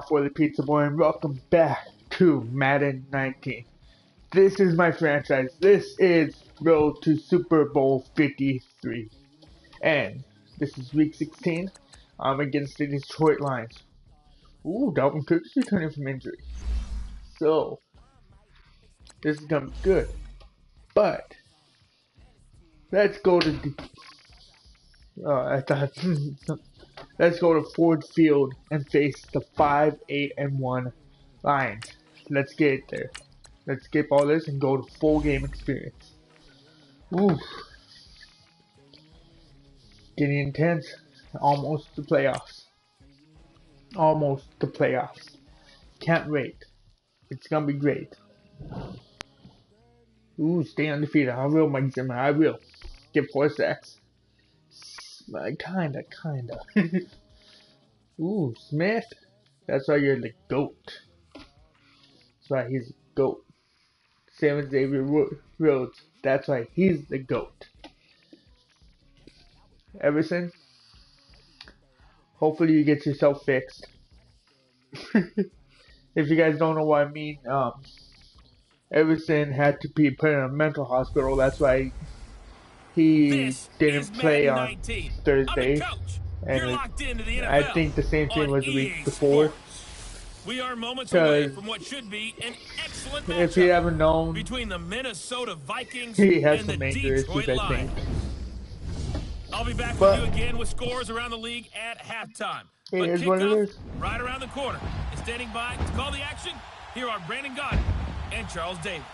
for the Pizza Boy and welcome back to Madden 19. This is my franchise. This is Road to Super Bowl 53. And this is week 16. I'm against the Detroit Lions. Ooh, Dalvin Cook's returning from injury. So, this is gonna be good. But, let's go to let's go to Ford Field and face the 5-8-1 Lions. Let's get it there. Let's skip all this and go to full game experience. Ooh. Getting intense. Almost the playoffs. Almost the playoffs. Can't wait. It's gonna be great. Ooh, stay undefeated. I will, Mike Zimmer. I will. Get 4 sacks. Kinda. Ooh, Smith. That's why you're the GOAT. That's why he's the GOAT. Same as Xavier Rhodes. That's why he's the GOAT. Everson, hopefully you get yourself fixed. If you guys don't know what I mean, Everson had to be put in a mental hospital. That's why he didn't play on Thursday. And I think the same thing was the week before. We are moments away from what should be an excellent matchup if you haven't known, between the Minnesota Vikings he has and some the major Detroit issues, I think. Lions. I'll be back with you again with scores around the league at halftime. It is what it is. Right around the corner. And standing by to call the action, here are Brandon Gaudin and Charles Davis.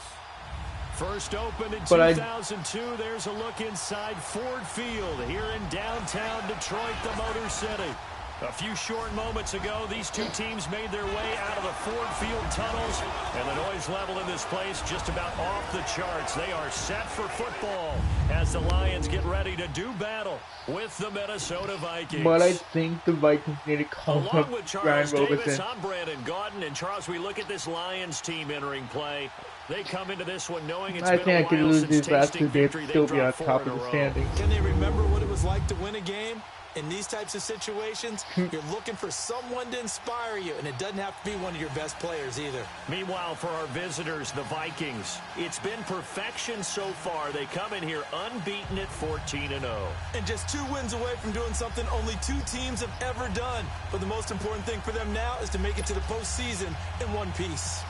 First opened in 2002, there's a look inside Ford Field here in downtown Detroit, the Motor City. A few short moments ago, these two teams made their way out of the Ford Field tunnels, and the noise level in this place just about off the charts. They are set for football as the Lions get ready to do battle with the Minnesota Vikings. But I think the Vikings need to call up Brian Robinson. I'm Brandon Gaudin, and Charles, we look at this Lions team entering play. They come into this one knowing it's been a while I could lose these last 2 days and still be on top of the standings. Can they remember what it was like to win a game? In these types of situations, you're looking for someone to inspire you, and it doesn't have to be one of your best players either. Meanwhile, for our visitors, the Vikings, it's been perfection so far. They come in here unbeaten at 14-0. And just 2 wins away from doing something only 2 teams have ever done. But the most important thing for them now is to make it to the postseason in one piece.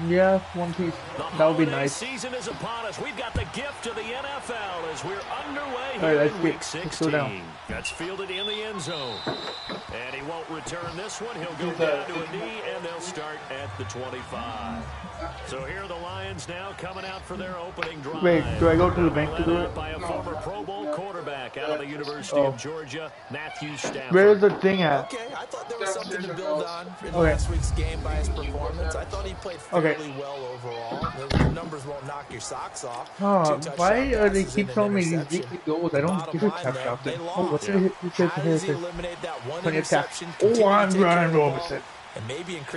Yeah, one piece. That would be nice. The season is upon us. We've got the gift of the NFL as we're underway here in Week 16. That's fielded in the end zone. And he won't return this one. He'll go down to a knee, and they'll start at the 25. So here are the Lions now coming out for their opening drive. Wait, do I go to the bank to do it? By a former Pro Bowl quarterback out of the University of Georgia, Matthew Stafford. Where's the thing at? Okay, I thought there was something to build on in last week's game by his performance. I thought he played fairly well overall. The numbers won't knock your socks off. Oh, why are they keep showing me these weekly goals? I don't give a crap about them. Oh, what's the hit? Oh, I'm Ryan Robinson.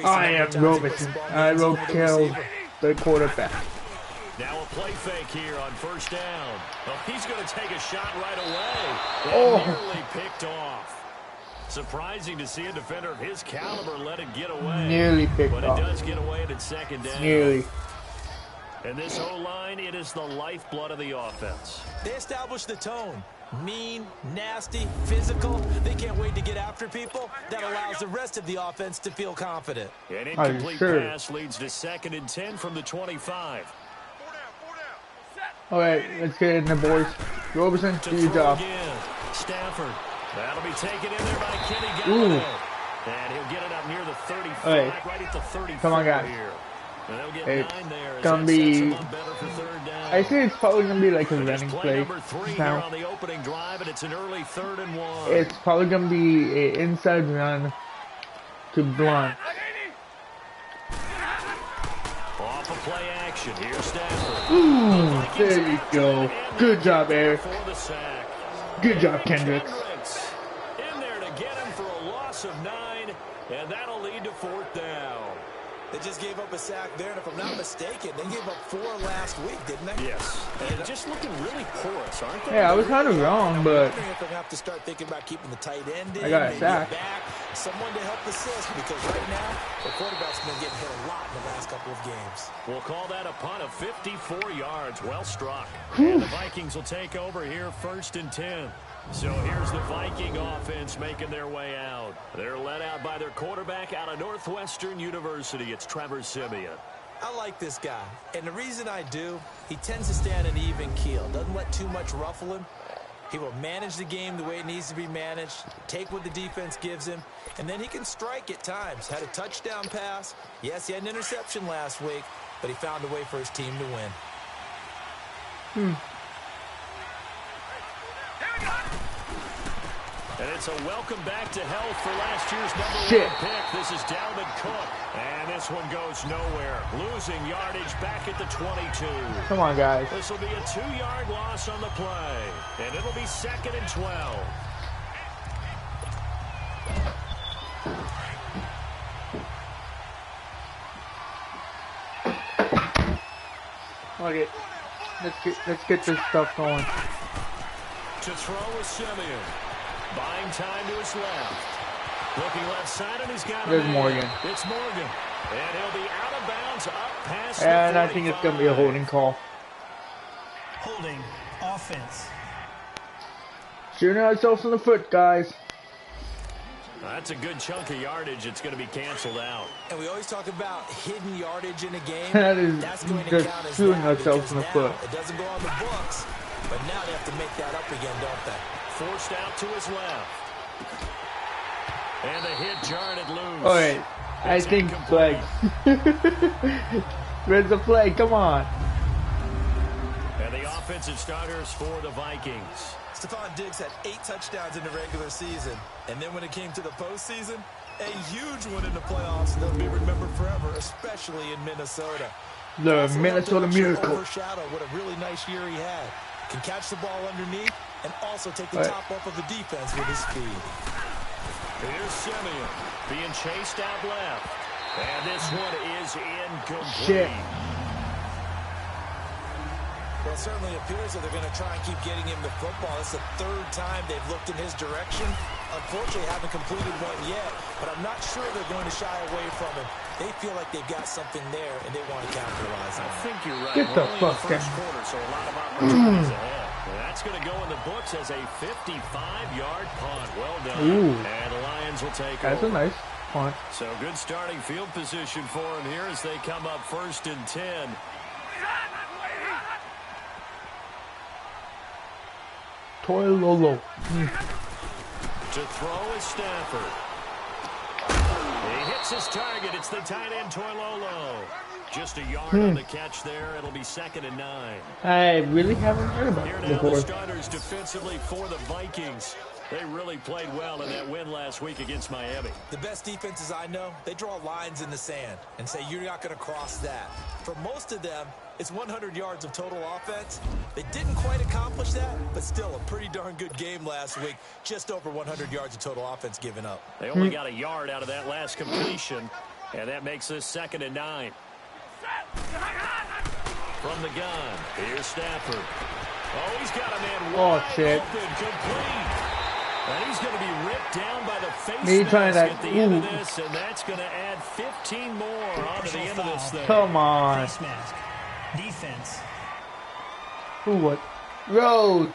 I am Robinson. I will kill the quarterback. Now a play fake here on first down. Well, he's going to take a shot right away. Nearly picked off. Surprising to see a defender of his caliber let it get away. Nearly picked off. But it does get away at second down. Nearly. And this O-line, it is the lifeblood of the offense. They established the tone. Mean, nasty, physical. They can't wait to get after people. That allows the rest of the offense to feel confident. An incomplete pass leads to 2nd and 10 from the 25. All right, let's get in the boys. Robinson, do your job. Stafford. That'll be taken in there by Kenny Galladay. And he'll get it up near the 35, right at the 34. Come on, guys. Here. It's gonna be. I think it's probably gonna be like a running play. Now. It's probably gonna be an inside run to Blunt. Off of play action. Here's Stafford. Ooh, there you go. Good job, Eric. Good job, Kendricks. In there to get him for a loss of 9, and that'll lead to 4th down. They just gave up a sack there, and if I'm not mistaken, they gave up 4 last week, didn't they? Yes. And just looking really porous, aren't they? Yeah, I was kind of wrong, but if they have to start thinking about keeping the tight end in, I got a sack. someone to help assist, because right now, the quarterback's been getting hit a lot in the last couple of games. We'll call that a punt of 54 yards. Well struck. And the Vikings will take over here 1st and 10. So here's the Viking offense making their way out. They're led out by their quarterback out of Northwestern University. It's Trevor Siemian. I like this guy, and the reason I do, he tends to stay on an even keel, doesn't let too much ruffle him. He will manage the game the way it needs to be managed, take what the defense gives him, and then he can strike at times. Had a touchdown pass. Yes, he had an interception last week, but he found a way for his team to win. And it's a welcome back to health for last year's #1 pick. This is Dalvin Cook. And this one goes nowhere. Losing yardage back at the 22. Come on, guys. This will be a 2-yard loss on the play. And it'll be 2nd and 12. Okay, let's get this stuff going. To throw is Siemian. Buying time to his left. Looking left side, and he's got There's Morgan. It's Morgan. And he'll be out of bounds up past And the 45. I think it's going to be a holding call. Holding offense. Shooting ourselves in the foot, guys. That's a good chunk of yardage. It's going to be canceled out. And we always talk about hidden yardage in a game. That is That's going to just count as shooting that, ourselves in the now foot. It doesn't go on the books, but now they have to make that up again, don't they? Forced out to his left. And the hit jarred it loose. Alright, I think flag. Where's the flag? Come on. And the offensive starters for the Vikings. Stephon Diggs had 8 touchdowns in the regular season. And then when it came to the postseason, a huge one in the playoffs. They'll be remembered forever, especially in Minnesota. The Also Minnesota helped to Miracle. overshadow what a really nice year he had. Can catch the ball underneath and also take the top off of the defense with his speed. Here's Siemian being chased out left. And this one is incomplete. Shit. Well, it certainly appears that they're going to try and keep getting him the football. It's the 3rd time they've looked in his direction. Unfortunately, haven't completed one yet, but I'm not sure they're going to shy away from him. They feel like they've got something there, and they want to capitalize on it. I think you're right. Get the We're only fuck in the first down. quarter, so a lot of opportunities ahead. And that's going to go in the books as a 55-yard punt. Well done. Ooh. And the Lions will take That's over. a nice punt. So good starting field position for them here as they come up 1st and 10. Toilolo. To throw is Stafford. He hits his target. It's the tight end, Toilolo. Just a yard on the catch there. It'll be 2nd and 9. I really haven't heard about Here it now the before. starters defensively for the Vikings. They really played well in that win last week against Miami. The best defenses I know, they draw lines in the sand and say you're not going to cross that. For most of them, it's 100 yards of total offense. They didn't quite accomplish that, but still a pretty darn good game last week. Just over 100 yards of total offense given up. They only got a yard out of that last completion, and that makes this 2nd and 9. From the gun, here's Stafford. Oh, he's got a man wide shit. open, complete. And he's going to be ripped down by the face Me trying mask to- at the end of ooh. this, and that's going to add 15 more onto the end of this thing. Come on. Face mask. Defense. Who what? Rhodes.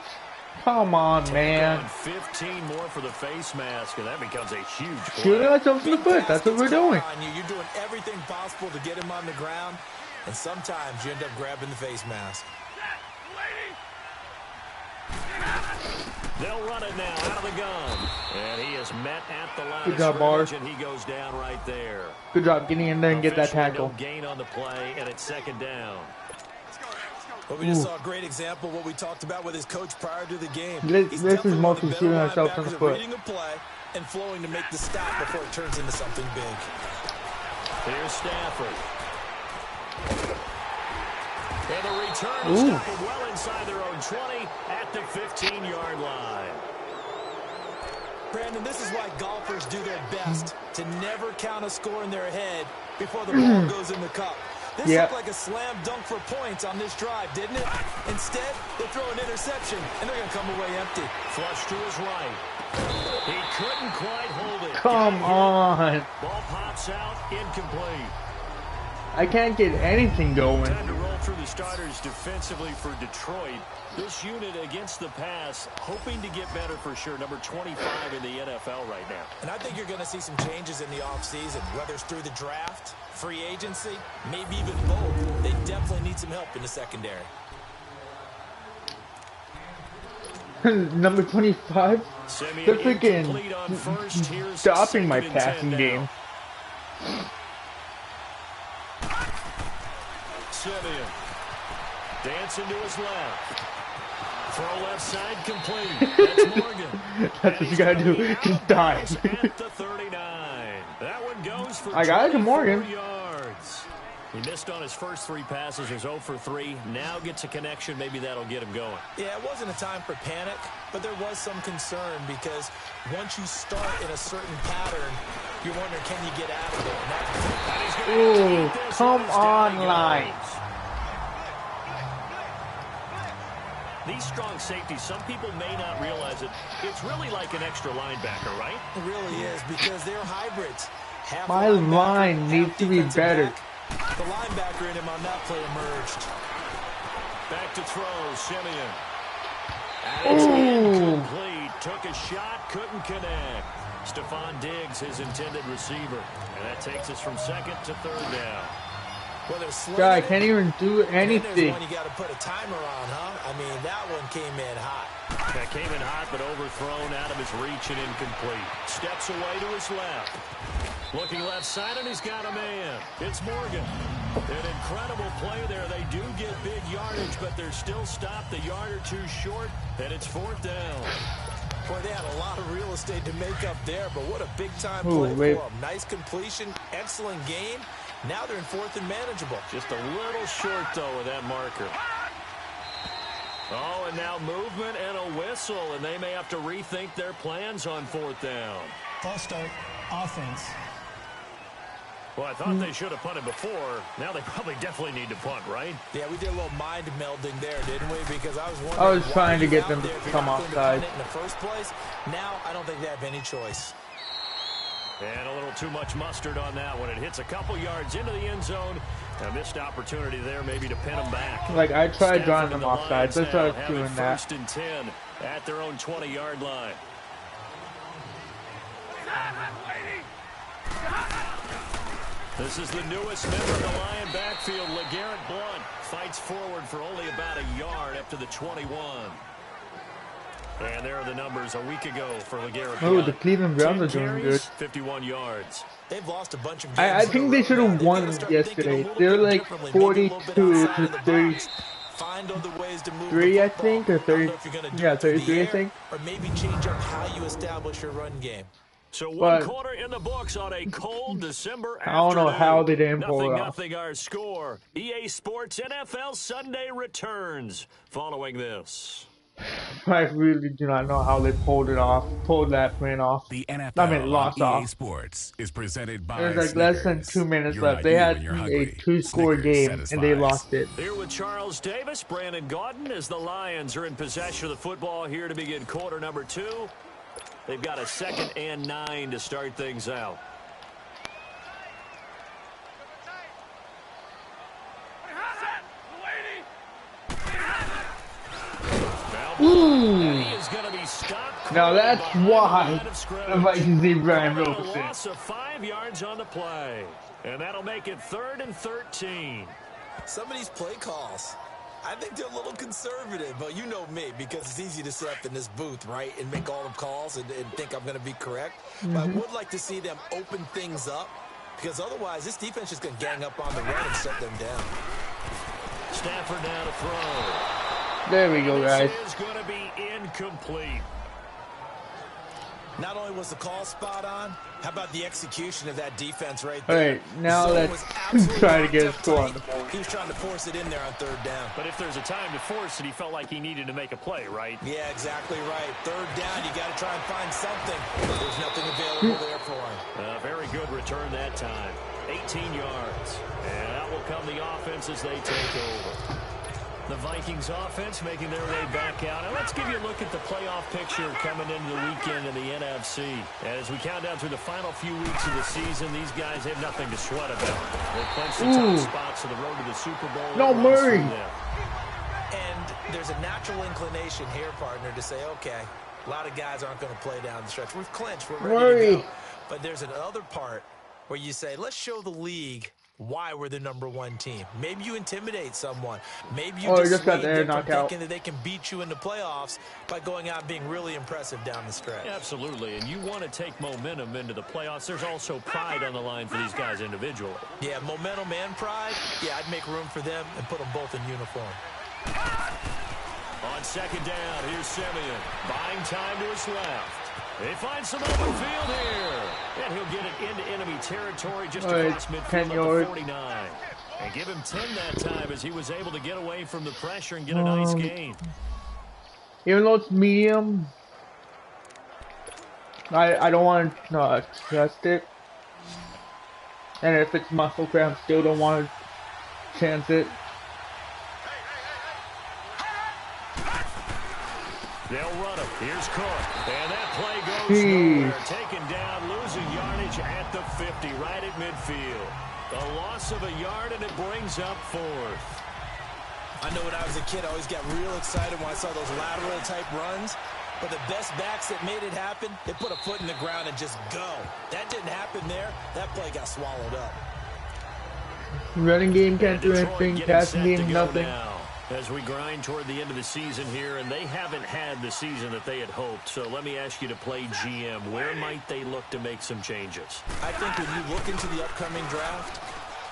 Come on, man. 15 more for the face mask, and that becomes a huge play. Shooting ourselves in the foot. That's what we're doing. You're doing everything possible to get him on the ground, and sometimes you end up grabbing the face mask. They'll run it now out of the gun. And he is met at the line Good of job, Barr. scrimmage, and he goes down right there. Good job getting in there and get that Officially tackle. No gain on the play, and it's 2nd down. But we just saw a great example of what we talked about with his coach prior to the game. This He's is definitely one of the mostly better shooting ourselves in the linebackers at foot. reading a play and flowing to make the stop before it turns into something big. Here's Stafford. And the return Ooh. is stopped well inside their own 20 at the 15-yard line. Brandon, this is why golfers do their best to never count a score in their head before the ball goes in the cup. This Yep. looked like a slam dunk for points on this drive, didn't it? Instead, they throw an interception, and they're going to come away empty. Flush to his right. He couldn't quite hold it. Come on. Ball pops out, incomplete. I can't get anything going. Time to roll through the starters defensively for Detroit. This unit against the pass, hoping to get better for sure. Number 25 in the NFL right now. And I think you're going to see some changes in the offseason, whether it's through the draft, free agency, maybe even both. They definitely need some help in the secondary. Number 25? They're freaking stopping my passing game. Simeon dancing to his left. Throw left side complete. That's Morgan. That's what you gotta do. Just dive. At the 39. That one goes for I got it to Morgan. Yards. He missed on his first 3 passes. He's 0 for 3. Now gets a connection. Maybe that'll get him going. Yeah, it wasn't a time for panic, but there was some concern because once you start in a certain pattern, you're wondering, can you get out of it? Ooh, come on, line. These strong safeties, some people may not realize it. It's really like an extra linebacker, right? It really is because they're hybrids. Half My line needs to be better. Back. The linebacker in him on that play emerged. Back to throw, Simeon. And it's incomplete. Took a shot, couldn't connect. Stephon Diggs, his intended receiver. And that takes us from second to third down. God, I can't even do anything. One you got to put a timer on, huh? I mean, that one came in hot. That came in hot, but overthrown out of his reach and incomplete. Steps away to his left. Looking left side, and he's got a man. It's Morgan. An incredible play there. They do get big yardage, but they're still stopped a yard or 2 short, and it's 4th down. Boy, they had a lot of real estate to make up there, but what a big-time play for them. Nice completion, excellent game. Now they're in 4th and manageable. Just a little short, though, with that marker. Oh, and now movement and a whistle, and they may have to rethink their plans on 4th down. False start, offense. Well, I thought they should have punted before. Now they probably definitely need to punt, right? Yeah, we did a little mind melding there, didn't we? Because I was wondering, I was trying to get them to come offside in the first place. Now I don't think they have any choice. And a little too much mustard on that one. It hits a couple yards into the end zone. A missed opportunity there maybe to pin them back. Like, I tried drawing them offside. That's why I was doing that. 1st and 10 at their own 20-yard line. This is the newest member of the Lion backfield, LeGarrette Blount. Fights forward for only about a yard up to the 21. And there are the numbers a week ago for LeGarrette Blount. Oh, the Cleveland Browns are doing good. 51 yards. They've lost a bunch of games. I think they should have won yesterday. They're like 42 to 33, I think, or 30. Yeah, 33, I think. Or maybe change up how you establish your run game. So one quarter in the books on a cold December afternoon. I don't know how they didn't pull it off. Nothing our score. EA Sports NFL Sunday returns following this. I really do not know how they pulled that win off. The NFL lost on EA off. Sports is presented by There's like less than 2 minutes left. They had a 2-score game and they lost it. Here with Charles Davis, Brandon Gaudin, as the Lions are in possession of the football here to begin quarter number 2. They've got a 2nd and 9 to start things out. Ooh. Now that's why the Vikings need Brian Robinson. Loss of 5 yards on the play. And that'll make it 3rd and 13. Some of these play calls, I think they're a little conservative, but you know me, because it's easy to sit up in this booth, right, and make all the calls and think I'm going to be correct. But I would like to see them open things up, because otherwise this defense is going to gang up on the run and shut them down. Stafford now to throw. There we go, guys. This is going to be incomplete. Not only was the call spot on, how about the execution of that defense right there? All right, now let's try to get a score on the board. He was trying to force it in there on 3rd down. But if there's a time to force it, he felt like he needed to make a play, right? Yeah, exactly right. 3rd down, you got to try and find something. There's nothing available there for him. Very good return that time. 18 yards. And out will come the offense as they take over. The Vikings offense making their way back out. Now let's give you a look at the playoff picture coming into the weekend in the NFC. As we count down through the final few weeks of the season, these guys have nothing to sweat about. They clinched the top spots of the road to the Super Bowl. No, Murray. And there's a natural inclination here, partner, to say, okay, a lot of guys aren't going to play down the stretch. We've clinched. We're ready to go. But there's another part where you say, let's show the league why we're the #1 team. Maybe you intimidate someone. Maybe you just got the air knocked out. thinking that they can beat you in the playoffs by going out and being really impressive down the stretch. Absolutely, and you want to take momentum into the playoffs. There's also pride on the line for these guys individually. Yeah, momentum and pride. Yeah, I'd make room for them and put them both in uniform. On second down, here's Simeon. Buying time to his left. They find some open field here. And he'll get it into enemy territory just across midfield at the 49. And give him 10 that time as he was able to get away from the pressure and get a nice gain. Even though it's medium, I don't want to trust it. And if it's muscle cramp, still don't want to chance it. They'll run him. Here's Cook. And that play goes nowhere. Taken down, losing yardage at the 50, right at midfield. A loss of a yard, and it brings up 4th. I know when I was a kid, I always got real excited when I saw those lateral-type runs. But the best backs that made it happen, they put a foot in the ground and just go. That didn't happen there. That play got swallowed up. Running game can't do anything. Passing game, nothing. As we grind toward the end of the season here, and they haven't had the season that they had hoped. So let me ask you to play GM. Where might they look to make some changes? I think when you look into the upcoming draft,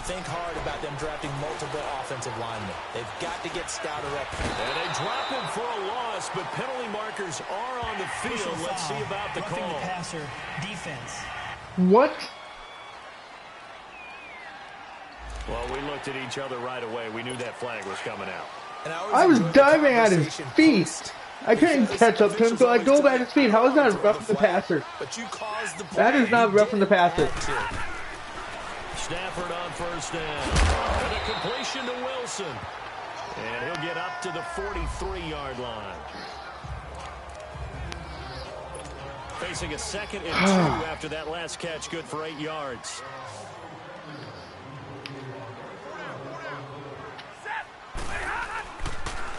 think hard about them drafting multiple offensive linemen. They've got to get stouter up. And they drop him for a loss, but penalty markers are on the field. Let's see about the call. The passer, defense. What? Well, we looked at each other right away. We knew that flag was coming out. I was diving at his feet. I couldn't catch up to him, so I dove at his feet. How is that roughing the passer? That is not roughing the passer. Stafford on first down. And a completion to Wilson. And he'll get up to the 43-yard line. Facing a 2nd and 2 after that last catch, good for 8 yards.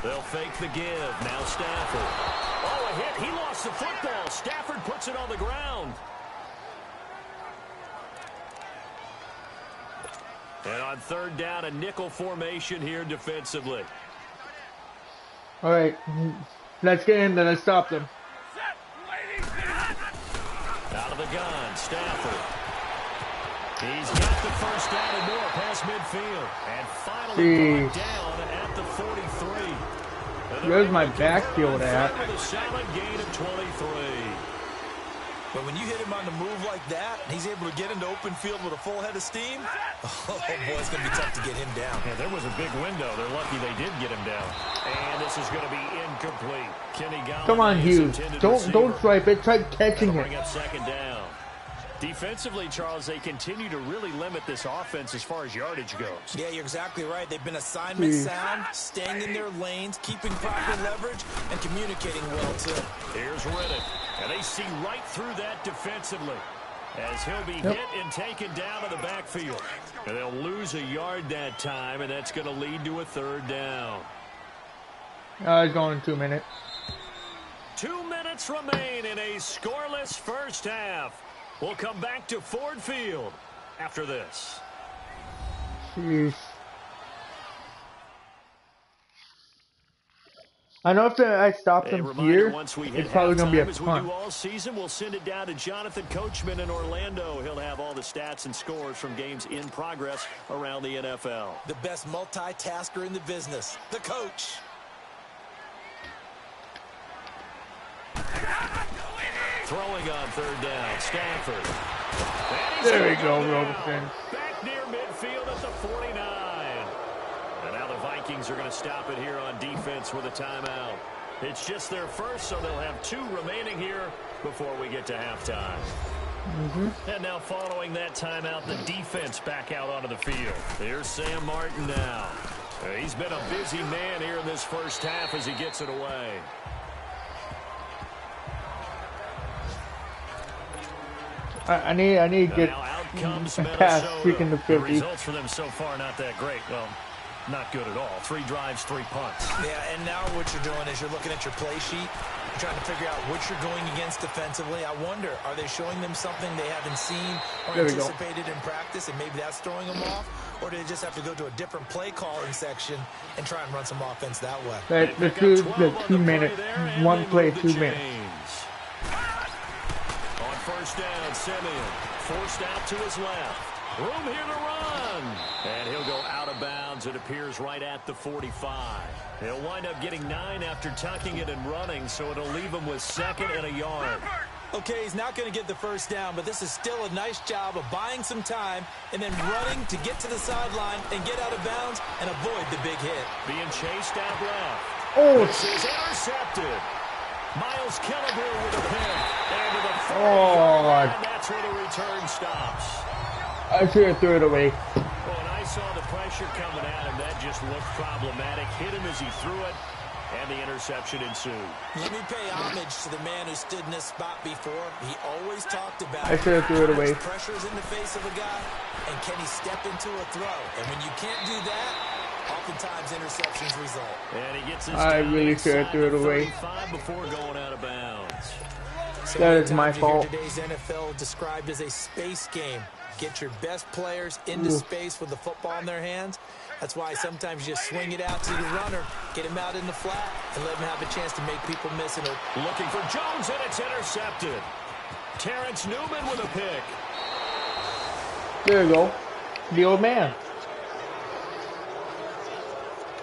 They'll fake the give. Now Stafford. Oh, a hit. He lost the football. Stafford puts it on the ground. And on third down, a nickel formation here defensively. All right. Let's get in there. Let's stop them. Out of the gun, Stafford. He's got the first down and more past midfield. And finally brought down at the 43. Where's my backfield at? With a solid gain of 23. But when you hit him on the move like that, he's able to get into open field with a full head of steam. Oh, boy, it's going to be tough to get him down. Yeah, there was a big window. They're lucky they did get him down. And this is going to be incomplete. Kenny Golladay. Come on, Hughes. Don't swipe it. Try catching it. Bring up second down. Defensively, Charles, they continue to really limit this offense as far as yardage goes. Yeah, you're exactly right. They've been assignment sound, staying in their lanes, keeping proper leverage, and communicating well, too. Here's Riddick, and they see right through that defensively as he'll be hit and taken down to the backfield. And they'll lose a yard that time, and that's going to lead to a third down. It's going 2 minutes. 2 minutes remain in a scoreless first half. We'll come back to Ford Field after this. Jeez. I know if I stop them here, it's probably going to be a punt. We do all season, we'll send it down to Jonathan Coachman in Orlando. He'll have all the stats and scores from games in progress around the NFL. The best multitasker in the business, the coach. Throwing on third down, Stafford. There we go, Robinson. Back near midfield at the 49. And now the Vikings are going to stop it here on defense with a timeout. It's just their first, so they'll have 2 remaining here before we get to halftime. And now following that timeout, the defense back out onto the field. Here's Sam Martin now. He's been a busy man here in this first half as he gets it away. I need to get past freaking the 50. The results for them so far not that great. Well, not good at all. 3 drives, 3 punts. Yeah, and now what you're doing is you're looking at your play sheet. You're trying to figure out what you're going against defensively. I wonder, are they showing them something they haven't seen or anticipated in practice, and maybe that's throwing them off? Or do they just have to go to a different play calling section and try and run some offense that way? The 2 minute, 1 play, 2 minutes. On first down, Simeon forced out to his left. Room here to run. And he'll go out of bounds, it appears, right at the 45. He'll wind up getting 9 after tucking it and running, so it'll leave him with 2nd and a yard. Okay, he's not going to get the first down, but this is still a nice job of buying some time and then running to get to the sideline and get out of bounds and avoid the big hit. Being chased out left. Oh, this is intercepted. Miles Killebrew with a pick. And to the 40. And that's where the return stops. I should have threw it away. Well, when I saw the pressure coming at him, that just looked problematic. Hit him as he threw it, and the interception ensued. Let me pay homage to the man who stood in this spot before. He always talked about I should have threw it away. Pressure's in the face of a guy, and can he step into a throw? And when you can't do that, oftentimes interceptions result. And he gets his I really should have threw it away. Before going out of bounds. So that is my fault. Today's NFL described as a space game. Get your best players into space with the football in their hands. That's why sometimes you just swing it out to the runner, get him out in the flat, and let him have a chance to make people miss it. Looking for Jones, and it's intercepted. Terrence Newman with a pick. There you go. The old man.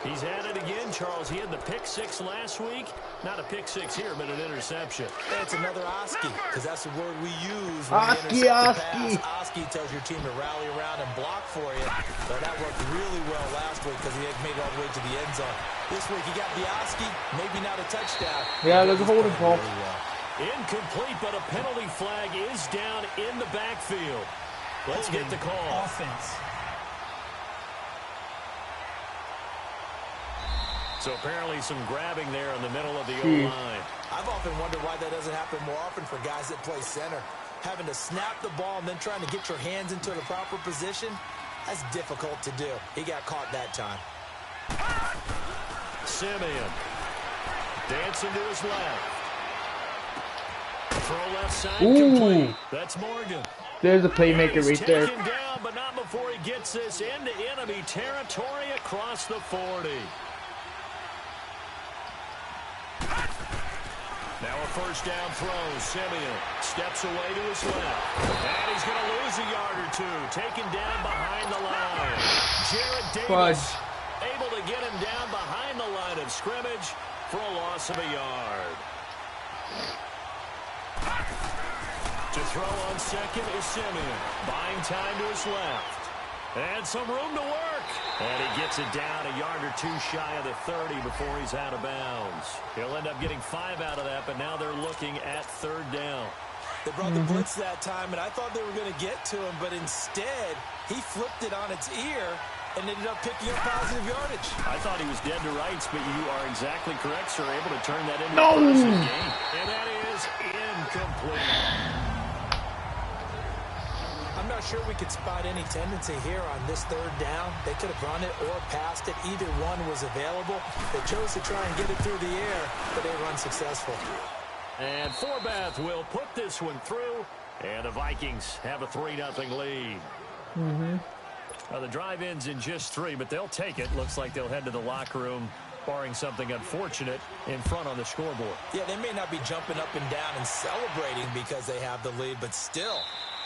He's at it again, Charles. He had the pick 6 last week. Not a pick 6 here, but an interception. That's another Oski, because that's the word we use. Oski. Oski tells your team to rally around and block for you. But that worked really well last week because he had made it all the way to the end zone. This week he got the Oski, maybe not a touchdown. Yeah, there's a holding call. Incomplete, but a penalty flag is down in the backfield. Let's get the call. Offense. So apparently some grabbing there in the middle of the O-line. I've often wondered why that doesn't happen more often for guys that play center. Having to snap the ball and then trying to get your hands into the proper position, that's difficult to do. He got caught that time. Simeon dancing to his left. Throw left side complete. That's Morgan. There's a playmaker right there. Taken down, but not before he gets this into enemy territory across the 40. Now a first down throw. Simeon steps away to his left. And he's going to lose a yard or 2. Taken down behind the line. Jarrett Davis able to get him down behind the line of scrimmage for a loss of a yard. To throw on second is Simeon. Buying time to his left. And some room to work. And he gets it down a yard or 2 shy of the 30 before he's out of bounds. He'll end up getting 5 out of that, but now they're looking at 3rd down. They brought the blitz that time, and I thought they were going to get to him, but instead, he flipped it on its ear and ended up picking up positive yardage. I thought he was dead to rights, but you are exactly correct, sir. Able to turn that into a positive gain. And that is incomplete. I'm not sure we could spot any tendency here on this 3rd down. They could have run it or passed it. Either one was available. They chose to try and get it through the air, but they were unsuccessful. And Forbath will put this one through, and the Vikings have a 3-0 lead. Now the drive ends in just 3, but they'll take it. Looks like they'll head to the locker room, barring something unfortunate in front on the scoreboard. Yeah, they may not be jumping up and down and celebrating because they have the lead, but still,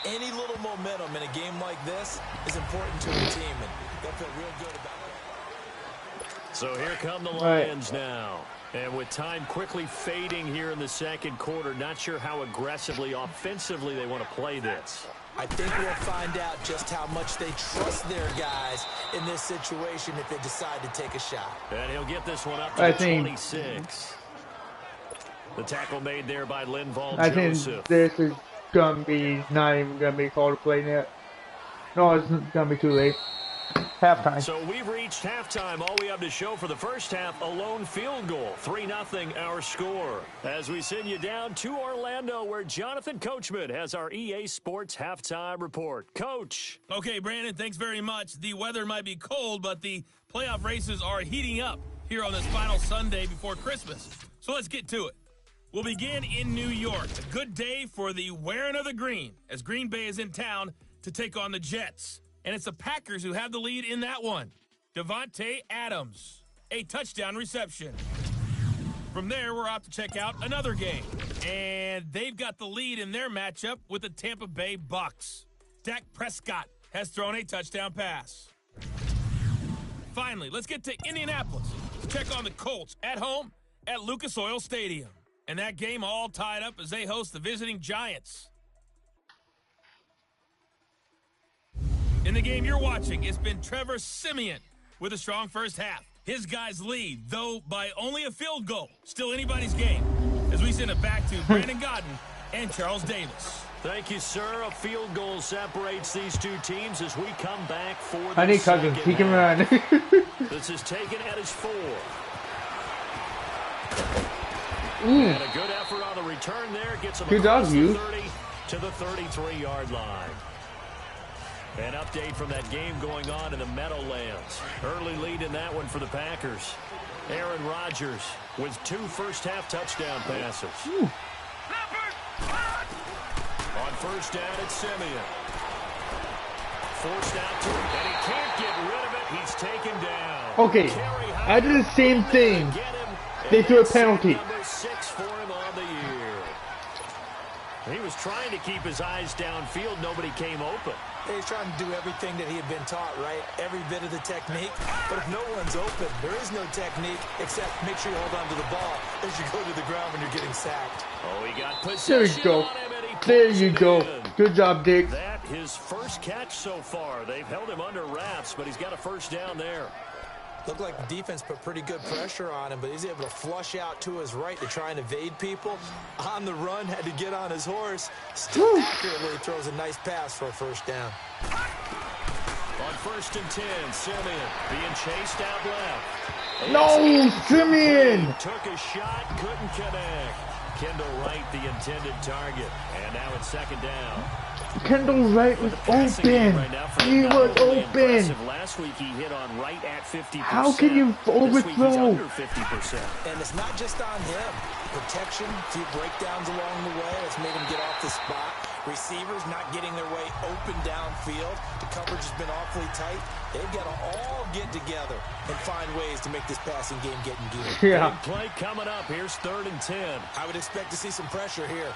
any little momentum in a game like this is important to a team, and they'll feel real good about it. So here come the Lions now. And with time quickly fading here in the 2nd quarter, not sure how aggressively, offensively they want to play this. I think we'll find out just how much they trust their guys in this situation if they decide to take a shot. And he'll get this one up to 26. The tackle made there by Linval Joseph. I think this is going to be not even going to be called a play yet. No, it's going to be too late. Halftime. So we've reached halftime. All we have to show for the first half, a lone field goal. 3-0 our score. As we send you down to Orlando, where Jonathan Coachman has our EA Sports halftime report. Coach. Okay, Brandon, thanks very much. The weather might be cold, but the playoff races are heating up here on this final Sunday before Christmas. So let's get to it. We'll begin in New York. A good day for the wearing of the green, as Green Bay is in town to take on the Jets. And it's the Packers who have the lead in that one. Devontae Adams, a touchdown reception. From there, we're off to check out another game. And they've got the lead in their matchup with the Tampa Bay Bucks. Dak Prescott has thrown a touchdown pass. Finally, let's get to Indianapolis to check on the Colts at home at Lucas Oil Stadium. And that game all tied up as they host the visiting Giants. In the game you're watching, it's been Trevor Siemian with a strong first half. His guys lead, though by only a field goal. Still anybody's game. As we send it back to Brandon Godden and Charles Davis. Thank you, sir. A field goal separates these two teams as we come back for the I need Cousins. He can run. This is taken at his 4. Mm. And a good effort on the return there. Gets him Good across job, the you. 30 to the 33-yard line. An update from that game going on in the Meadowlands. Early lead in that one for the Packers. Aaron Rodgers with 2 first-half touchdown passes. Ooh. On first down, it's Siemian. Forced out to him, and he can't get rid of it. He's taken down. Okay, I did the same thing. They threw a penalty. Number 6 for him on the year. He was trying to keep his eyes downfield. Nobody came open. He's trying to do everything that he had been taught, right? Every bit of the technique. But if no one's open, there is no technique except make sure you hold on to the ball as you go to the ground when you're getting sacked. Oh, he got There possession you go. on him, and he There pulls you it go. in. Good job, Dick. That his first catch so far. They've held him under wraps, but he's got a first down there. Looked like the defense put pretty good pressure on him, but he's able to flush out to his right to try and evade people. On the run, had to get on his horse. Still accurately throws a nice pass for a first down. On first and 10, Siemian being chased out left. No, Siemian! Took a shot, couldn't connect. Kendall Wright, the intended target. And now it's second down. Kendall Wright was open. He was open. Last week he hit on right at 50%. How can you overthrow? Under 50%. And it's not just on him. Protection, a few breakdowns along the way. That's made him get off the spot. Receivers not getting their way open downfield. The coverage has been awfully tight. They've got to all get together and find ways to make this passing game get in gear. Yeah. Big play coming up. Here's 3rd and 10. I would expect to see some pressure here.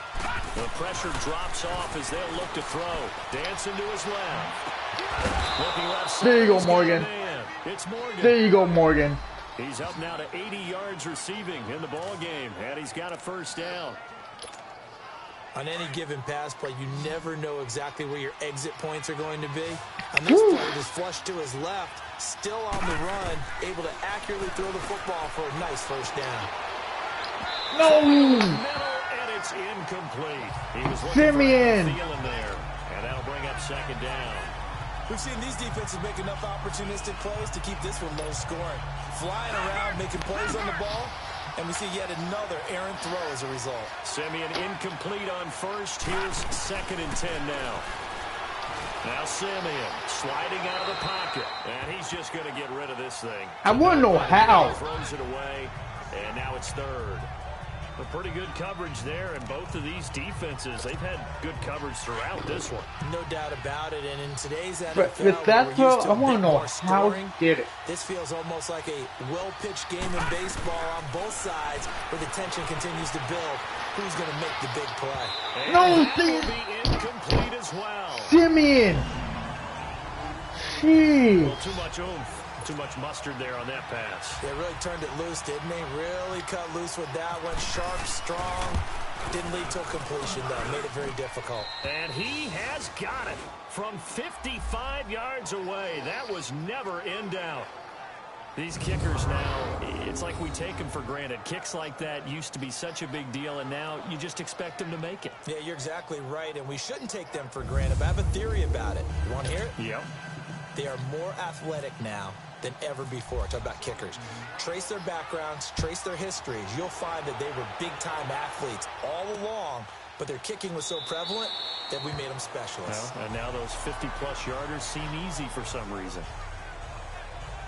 The pressure drops off as they'll look to throw. Dancing to his left. Looking left side. There you go, Morgan. It's Morgan. There you go, Morgan. He's up now to 80 yards receiving in the ball game, and he's got a first down. On any given pass play, you never know exactly where your exit points are going to be. On this play, it is flushed to his left, still on the run, able to accurately throw the football for a nice first down. No! Middle, and it's incomplete. He was looking Siemian! for a feeling there, and that'll bring up second down. We've seen these defenses make enough opportunistic plays to keep this one low scoring. Flying around, making plays on the ball, and we see yet another errant throw as a result. Siemian incomplete on first. Here's 2nd and 10 now. Now Siemian sliding out of the pocket, and he's just going to get rid of this thing. I want to know how. He throws it away, and now it's 3rd. But pretty good coverage there, and both of these defenses, they've had good coverage throughout this one. No doubt about it, and in today's NFL, But with that throw, I want to know how he did it. This feels almost like a well-pitched game in baseball on both sides, where the tension continues to build. Who's going to make the big play? And No, that will be incomplete as well. Siemian! Jeez. Well, too much oomph. Too much mustard there on that pass. They really turned it loose, didn't they? Really cut loose with that one. Sharp, strong. Didn't lead to a completion, though. Made it very difficult. And he has got it from 55 yards away. That was never in doubt. These kickers now, it's like we take them for granted. Kicks like that used to be such a big deal, and now you just expect them to make it. Yeah, you're exactly right, and we shouldn't take them for granted. But I have a theory about it. You want to hear it? Yep. They are more athletic now than ever before. Talk about kickers. Trace their backgrounds, trace their histories. You'll find that they were big-time athletes all along, but their kicking was so prevalent that we made them specialists. Well, and now those 50-plus yarders seem easy for some reason.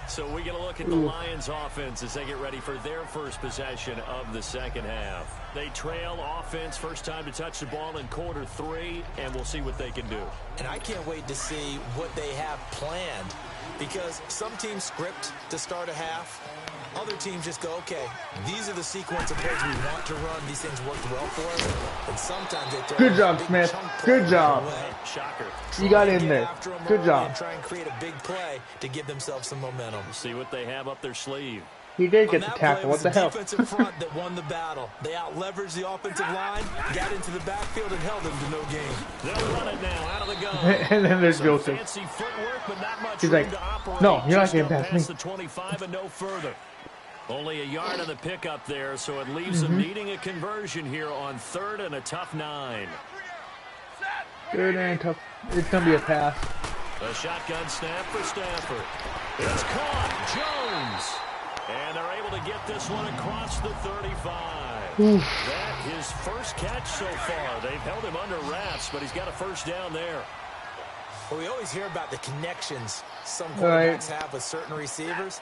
So we get a look at the Lions offense as they get ready for their first possession of the second half. They trail offense, first time to touch the ball in quarter 3, and we'll see what they can do. And I can't wait to see what they have planned, because some teams script to start a half. Other teams just go, okay, these are the sequence of plays we want to run. These things worked well for us. And sometimes they throw Good job, Smith. Good job. Shocker. You got in there. Good job. And try and create a big play to give themselves some momentum. See what they have up their sleeve. He did get the tackle. What the hell? Defensive front that won the battle. They out-leveraged the offensive line, got into the backfield, and held them to no gain. They'll run it now out of the gun. And then there's Joseph. Fancy footwork, but not much He's room like, to operate. no, you're not Just getting up past me. the 25 and no further. Only a yard on the pickup there, so it leaves them needing a conversion here on 3rd and a tough 9. Good and tough. It's gonna be a pass. A shotgun snap for Stafford. It's caught. Jones. And they're able to get this one across the 35. That his first catch so far. They've held him under wraps, but he's got a first down there. Well, we always hear about the connections some quarterbacks have with certain receivers.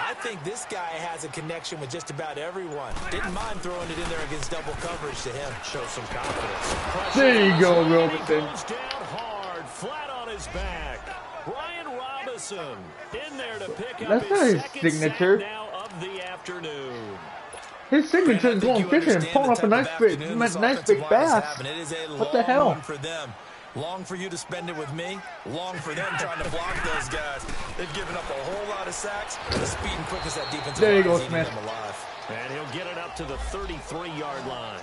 I think this guy has a connection with just about everyone. Didn't mind throwing it in there against double coverage to him. Show some confidence. There you go, Robinson. Goes down hard, flat on his back. Brian Robinson in there to pick up That's not his second signature. sack now of the afternoon. His signature is going fishing and pulling up a nice big bass. What the hell? For them. Long for you to spend it with me. Long for them trying to block those guys. They've given up a whole lot of sacks. The speed and quickness that defensive line is eating them alive. And he'll get it up to the 33-yard line.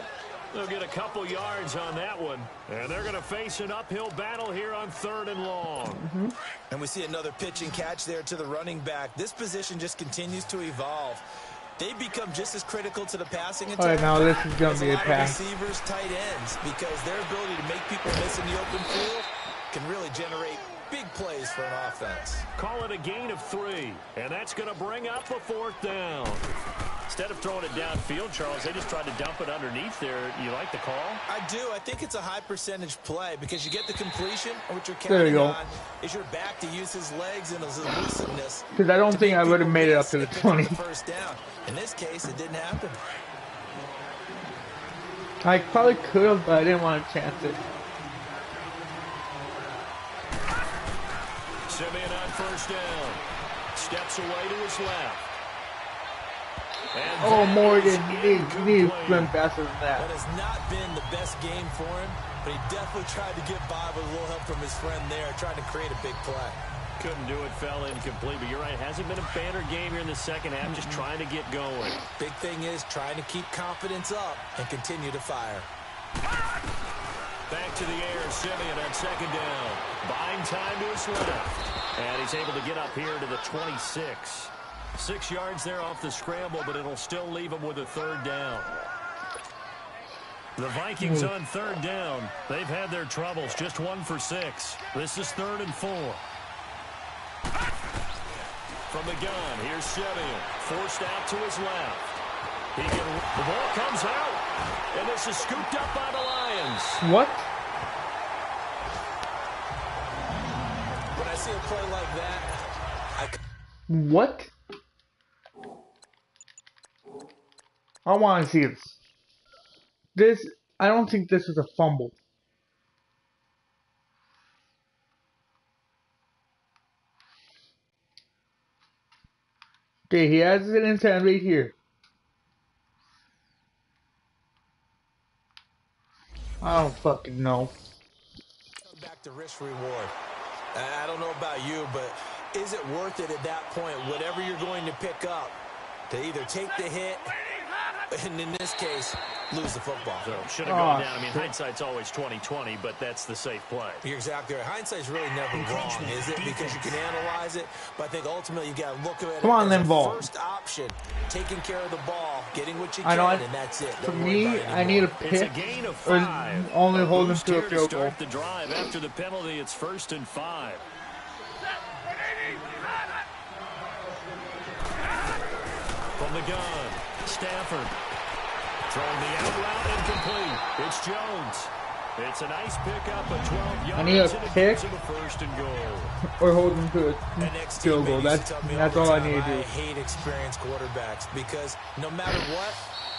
They'll get a couple yards on that one. And they're going to face an uphill battle here on 3rd and long. And we see another pitch and catch there to the running back. This position just continues to evolve. They become just as critical to the passing attack. All right, now this is going to be a pass. Receivers, tight ends, because their ability to make people miss in the open field can really generate big plays for an offense. Call it a gain of 3, and that's going to bring up a 4th down. Instead of throwing it downfield, Charles, they just tried to dump it underneath there. You like the call? I do. I think it's a high percentage play because you get the completion, and what you're counting on is your back to use his legs and his elusiveness. Because I don't think I would have made it up to the 20. First down. In this case, it didn't happen. I probably could have, but I didn't want to chance it. Simeon on first down. Steps away to his left. Oh, Morgan, you need to swim faster than that. That has not been the best game for him, but he definitely tried to get by with a little help from his friend there, trying to create a big play. Couldn't do it, fell incomplete, but you're right, it hasn't been a banner game here in the second half, just trying to get going. Big thing is trying to keep confidence up and continue to fire. Back to the air, Simeon on second down. Buying time to his left. And he's able to get up here to the 26. 6 yards there off the scramble, but it'll still leave him with a 3rd down. The Vikings on 3rd down. They've had their troubles, just 1 for 6. This is 3rd and 4. From the gun, here's Simeon. Forced out to his left. The ball comes out, and this is scooped up by the Lions. What? When I see a play like that, What? I want to see this. I don't think this was a fumble. Okay, he has it inside right here. I don't fucking know. back to risk reward. I don't know about you, but is it worth it at that point, whatever you're going to pick up, to either take the hit, and in this case, lose the football? So should have gone down. I mean, hindsight's always 20/20, but that's the safe play. You're exactly right. Hindsight's really never wrong, is it? Because you can analyze it, but I think ultimately you got to look at it as the first option, taking care of the ball, getting what you can, and that's it. For me, I need a pick or only hold them to a field goal. The drive after the penalty, it's 1st and 5. From the gun, Stafford. Throwing the out route incomplete. It's Jones. It's a nice pickup of 12 yards. I need a pick first and goal. or hold them to a field goal. That's all I need to do. I hate experienced quarterbacks because no matter what,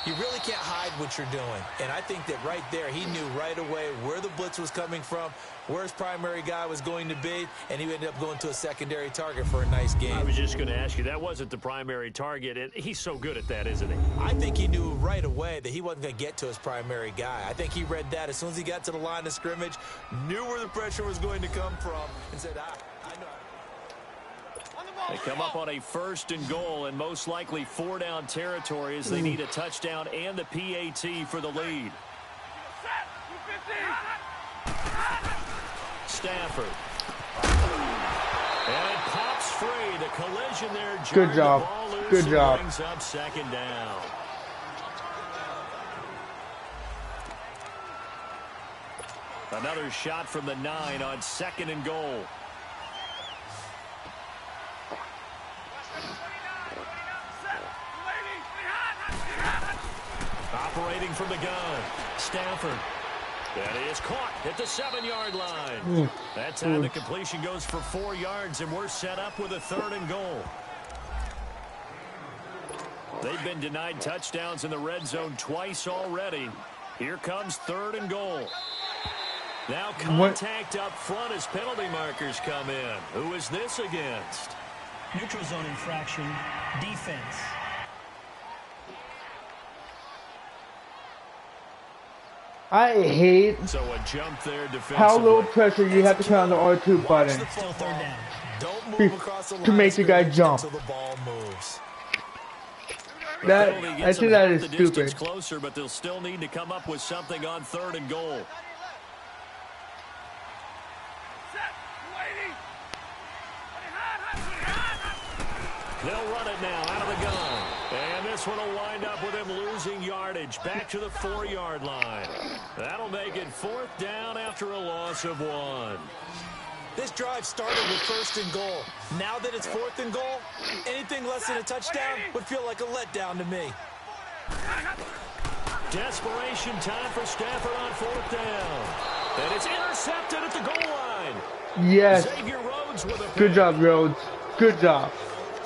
you really can't hide what you're doing. And I think that right there, he knew right away where the blitz was coming from, where his primary guy was going to be, and he ended up going to a secondary target for a nice game. I was just going to ask you, that wasn't the primary target, and he's so good at that, isn't he? I think he knew right away that he wasn't going to get to his primary guy. I think he read that as soon as he got to the line of scrimmage, knew where the pressure was going to come from, and said, I know. They come up on a first and goal and most likely 4-down territory as they need a touchdown and the PAT for the lead. Stafford. And it pops free. The collision there. Good job. Good job. Brings up second down. Another shot from the 9 on second and goal. Operating from the gun, Stafford. That is caught at the 7-yard line. That time the completion goes for 4 yards, and we're set up with a 3rd and goal. They've been denied touchdowns in the red zone twice already. Here comes 3rd and goal. Now contact up front as penalty markers come in. Who is this against? Neutral zone infraction, defense. I hate so a jump there how little pressure you have to put on the R2 button Still 3rd down. Don't move across the line to make the guy jump. until the ball moves. I think that is stupid. Closer, but they'll still need to come up with something on 3rd and goal. They'll run it now out of the gun. And this one will wind up with him losing yardage back to the 4-yard line. That'll make it 4th down after a loss of 1. This drive started with 1st and goal. Now that it's 4th and goal, anything less than a touchdown would feel like a letdown to me. Desperation time for Stafford on 4th down. And it's intercepted at the goal line. Yes. Xavier Rhodes with a Good job, Rhodes. Good job.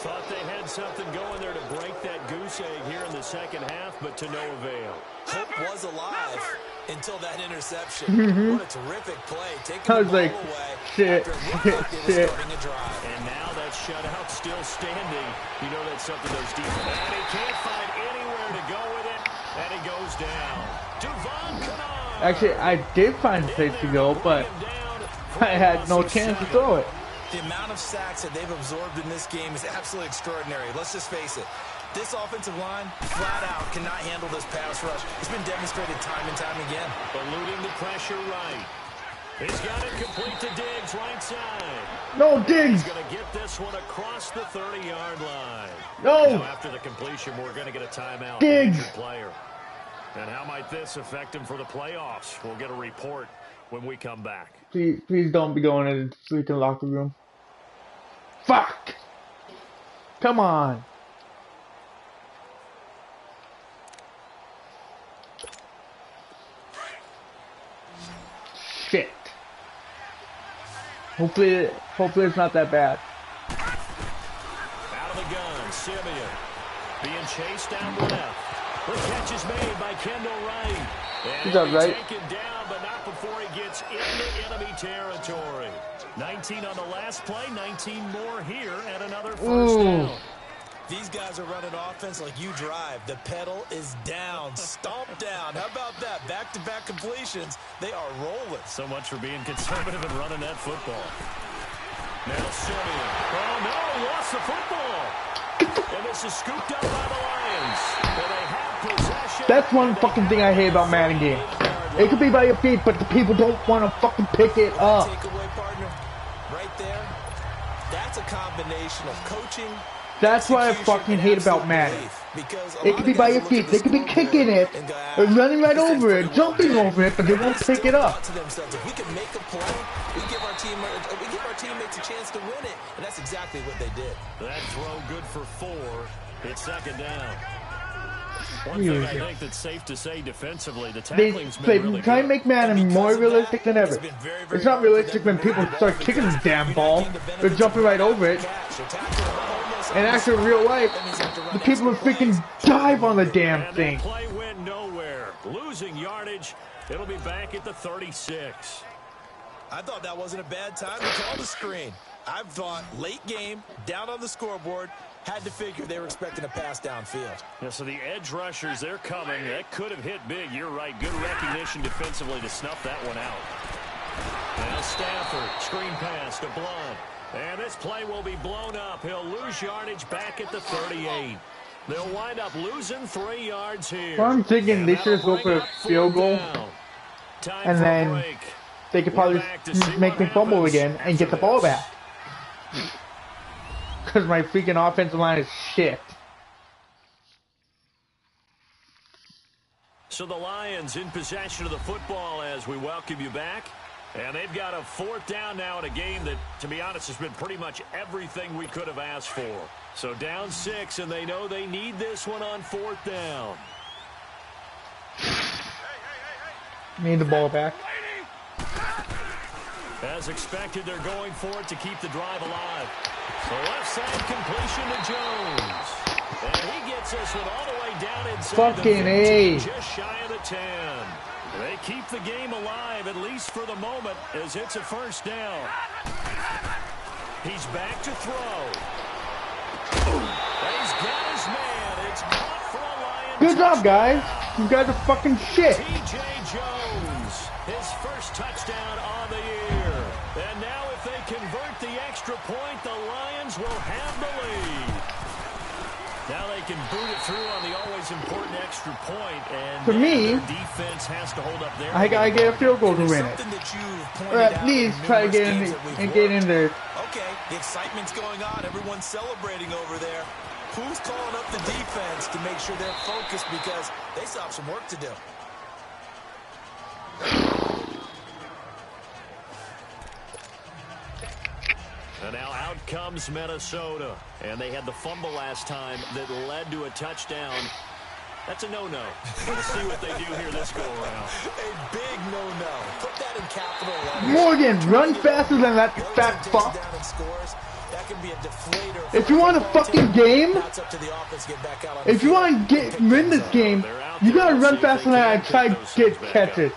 Thought they had something going there to break that goose egg here in the second half, but to no avail. Hope was alive until that interception. What a terrific play. Taking I the was ball like, away shit, after it looked like they were starting a drive. And now that shutout still standing. You know that's something those defense. And he can't find anywhere to go with it, and he goes down. Devon Kennard. Actually, I did find a place to go, but I had no chance to throw it. The amount of sacks that they've absorbed in this game is absolutely extraordinary. Let's just face it. This offensive line, flat out, cannot handle this pass rush. It's been demonstrated time and time again. Eluding the pressure right. He's got it complete to Diggs right side. No, Diggs. He's going to get this one across the 30-yard line. No. Now after the completion, we're going to get a timeout. Diggs. Player. And how might this affect him for the playoffs? We'll get a report when we come back. Please don't be going in the freaking locker room. Fuck! Come on! Shit. Hopefully it's not that bad. Out of the gun, Simeon. Being chased down the left. The catch is made by Kendall Wright. Good job, Wright. Taken down, but not before he gets into enemy territory. 19 on the last play, 19 more here, and another first down. These guys are running offense like you drive. The pedal is down, stomp down. How about that? Back-to-back completions. They are rolling. So much for being conservative and running that football. Now Simeon. Oh, no, he lost the football. And this is scooped up by the Lions. But they have possession. That's one fucking thing I hate about Madden games. It could be by your feet, but the people don't want to fucking pick it up. Takeaway, partner, right there. That's a combination of coaching. That's what I fucking hate about Madden. It could be by your feet. They could be kicking it, or running right over it, jumping over it, but they won't pick it up. If we can make a play, we give our teammates a chance to win it, and that's exactly what they did. That throw good for 4. It's second down. One thing I think that's safe to say defensively, the They tackling's been really try good. and make Madden more realistic than ever. It's not realistic when people start kicking the damn ball. They're jumping right over it. And actually, in real life, the people will freaking dive on the damn thing. And that play went nowhere. Losing yardage. It'll be back at the 36. I thought that wasn't a bad time to call the screen. I thought late game, down on the scoreboard, had to figure they were expecting a pass downfield. Yeah, so the edge rushers, they're coming. That could have hit big. You're right. Good recognition defensively to snuff that one out. Now Stafford, screen pass to Blunt. And this play will be blown up. He'll lose yardage back at the 38. They'll wind up losing 3 yards here. Well, I'm thinking they should just go for a field goal. And then they could probably make me fumble again and get the ball back. Because my freaking offensive line is shit. So the Lions in possession of the football as we welcome you back. And they've got a 4th down now in a game that, to be honest, has been pretty much everything we could have asked for. So down 6, and they know they need this one on 4th down. Need the ball back. As expected, they're going for it to keep the drive alive. So left side completion to Jones. And he gets this one all the way down inside Fucking the 15, A. just shy of the 10. They keep the game alive, at least for the moment, as it's a 1st down. He's back to throw. He's got his man. It's caught for a Lions. Good job, guys. You guys are fucking shit. T.J. Jones, his first touchdown on the year. And now if they convert the extra point, the Lions will have the lead. Now they can boot it through on the always important extra point, and for me, their defense has to hold up there. I gotta get a field goal to win it. Or at least try to get in there. Okay, the excitement's going on. Everyone's celebrating over there. Who's calling up the defense to make sure they're focused because they still have some work to do? And now out comes Minnesota. And they had the fumble last time that led to a touchdown. That's a no-no. We'll see what they do here this go-around. A big no-no. Put that in capital letters. Morgan, run faster than that fat fuck. That can be a deflator. If you want a fucking game, if you want to win this game, you gotta run faster than I try to get catches.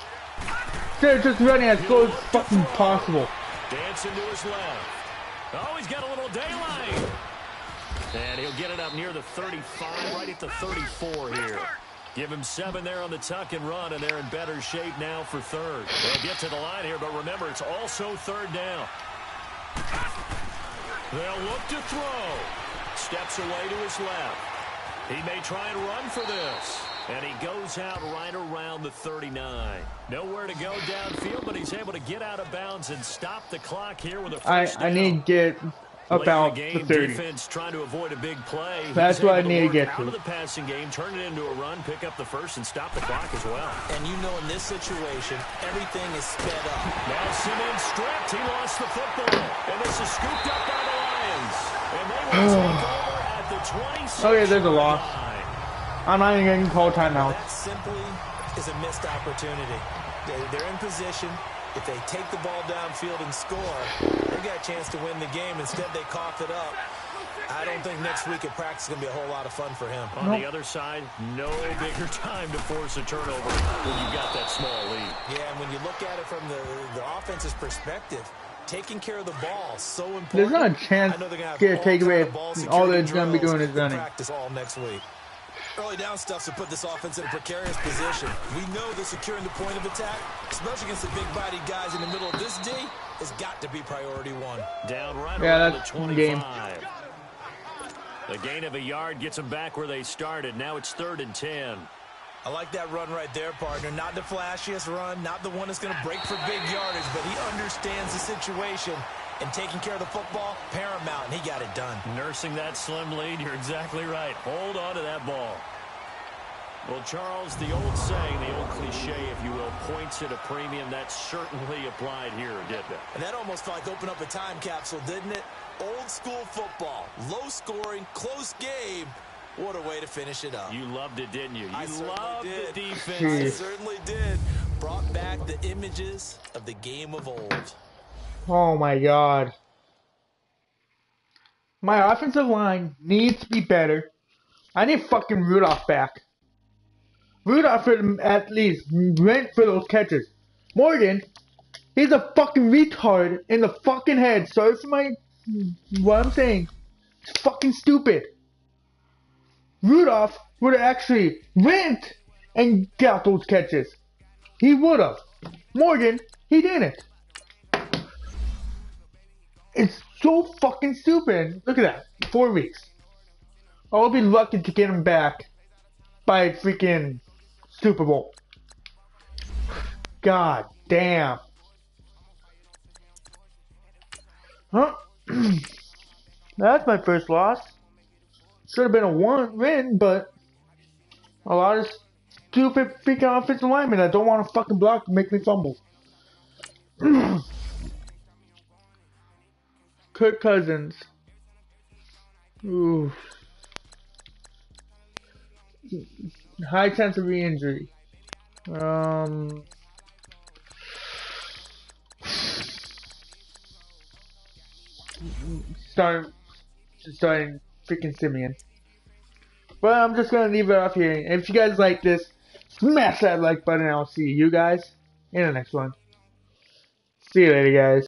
Instead of just running as slow as fucking possible. Dancing to his left. Oh, he's got a little daylight. And he'll get it up near the 35, right at the 34 here. Give him 7 there on the tuck and run, and they're in better shape now for 3rd. They'll get to the line here, but remember, it's also 3rd down. They'll look to throw. Steps away to his left. He may try and run for this. And he goes out right around the 39. Nowhere to go downfield, but he's able to get out of bounds and stop the clock here with a first down. I need to get about the 30. Defense trying to avoid a big play. That's what I need to get out of the passing game, turn it into a run, pick up the first, and stop the clock as well. And you know in this situation, everything is sped up. Now Simmons stripped. He lost the football. And this is scooped up by the Lions. And they will take over at the 26. Okay, there's a loss. I'm not even getting called timeout. That simply is a missed opportunity. They're in position. If they take the ball downfield and score, they got a chance to win the game. Instead, they coughed it up. I don't think next week at practice is going to be a whole lot of fun for him. On the other side, no bigger time to force a turnover when you've got that small lead. Yeah, and when you look at it from the offense's perspective, taking care of the ball is so important. There's not a chance to take away all they're going to be doing is running. Practice all next week. Early down stuff to put this offense in a precarious position. We know that securing the point of attack, especially against the big-bodied guys in the middle of this D, has got to be priority 1. Down right around the that's 25. game. The gain of a yard gets them back where they started. Now it's 3rd and 10. I like that run right there, partner. Not the flashiest run, not the one that's going to break for big yardage, but he understands the situation. And taking care of the football, paramount, and he got it done. Nursing that slim lead, you're exactly right. Hold on to that ball. Well, Charles, the old saying, the old cliche, if you will, points at a premium, that certainly applied here, didn't it? And that almost felt like open up a time capsule, didn't it? Old school football, low scoring, close game, What a way to finish it up. You loved it, didn't you? I You loved did. the defense. I certainly did. Brought back the images of the game of old. Oh my god. My offensive line needs to be better. I need fucking Rudolph back. Rudolph at least went for those catches. Morgan, he's a fucking retard in the fucking head. Sorry for what I'm saying. It's fucking stupid. Rudolph would have actually went and got those catches. He would have. Morgan, he didn't. It's so fucking stupid. Look at that. 4 weeks. I'll be lucky to get him back by freaking Super Bowl. God damn. Huh? That's my first loss. Should have been a win, but a lot of stupid freaking offensive linemen that don't want to fucking block and make me fumble. Kirk Cousins. Ooh. High chance of re-injury. Starting freaking Simeon. But I'm just gonna leave it off here. If you guys like this, smash that like button and I'll see you guys in the next one. See you later, guys.